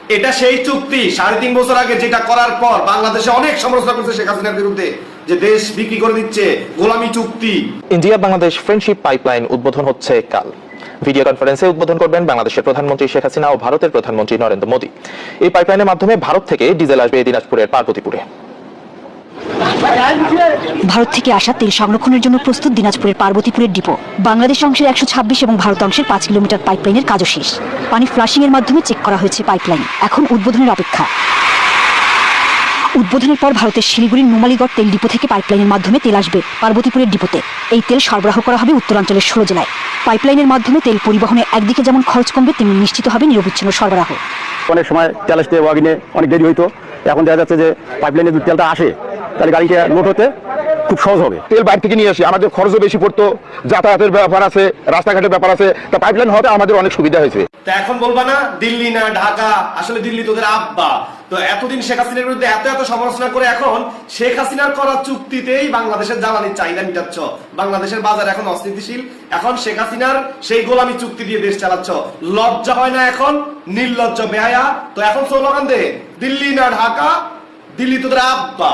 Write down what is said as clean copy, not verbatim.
এটা সেই চুক্তি 3.5 বছর আগে যেটা করার পর বাংলাদেশে অনেক সমালোচনা করছে শেখ হাসিনার বিরুদ্ধে, যে দেশ বিক্রি করে দিচ্ছে, গোলামি চুক্তি। ইন্ডিয়া বাংলাদেশ ফ্রেন্ডশিপ পাইপলাইন উদ্বোধন হচ্ছে কাল। ভিডিও কনফারেন্সে উদ্বোধন করবেন বাংলাদেশের প্রধানমন্ত্রী শেখ হাসিনা ও ভারতের প্রধানমন্ত্রী নরেন্দ্র মোদী। এই পাইপলাইনের মাধ্যমে ভারত থেকে ডিজেল আসবে দিনাজপুরের পার্বতীপুরে। ভারত থেকে আসা তেল সংরক্ষণের জন্য প্রস্তুত দিনাজপুরের পার্বতীপুরের ডিপো। বাংলাদেশ অংশের 126 এবং ভারত অংশের 5 কিলোমিটার পাইপলাইনের কাজও শেষ। পানি ফ্লাশিং এর মাধ্যমে চেক করা হয়েছে পাইপলাইন, এখন উদ্বোধনের অপেক্ষা। উদ্বোধনের পর ভারতের শিলিগুড়ির নুমালীগড় তেল ডিপো থেকে পাইপলাইনের মাধ্যমে তেল আসবে পার্বতীপুরের ডিপোতে। এই তেল সরবরাহ করা হবে উত্তরাঞ্চলের 16 জেলায়। পাইপলাইনের মাধ্যমে তেল পরিবহনে একদিকে যেমন খরচ কমবে, তেমনি নিশ্চিত হবে নিরবিচ্ছিন্ন সরবরাহ। অনেক সময় তেল আসতে ওয়াগিনে অনেক দেরি হইতো, এখন দেখা যাচ্ছে যে পাইপলাইনে যদি তেলটা আসে তাহলে গাড়িটা লোড হতে খুব সহজ হবে। তেল বাইরে থেকে নিয়ে আসি, আমাদের খরচও বেশি পড়তো, যাতায়াতের ব্যাপার আছে, রাস্তাঘাটের ব্যাপার আছে, তা পাইপলাইন হতে আমাদের অনেক সুবিধা হয়েছে। তা এখন বলবা না দিল্লি না ঢাকা, আসলে দিল্লি তোদের আব্বা। তো এতদিন শেখ হাসিনার বিরুদ্ধে এত সমালোচনা করে এখন শেখ হাসিনার করা চুক্তিতেই বাংলাদেশের জ্বালানির চাহিদা মিটাচ্ছ। বাংলাদেশের বাজার এখন অস্থিতিশীল, এখন শেখ হাসিনার সেই গোলামি চুক্তি দিয়ে দেশ চালাচ্ছ। লজ্জা হয় না এখন? নির্লজ্জ বেহায়া। তো এখন স্লোগান দে, দিল্লি না ঢাকা, দিল্লি তোদের আব্বা।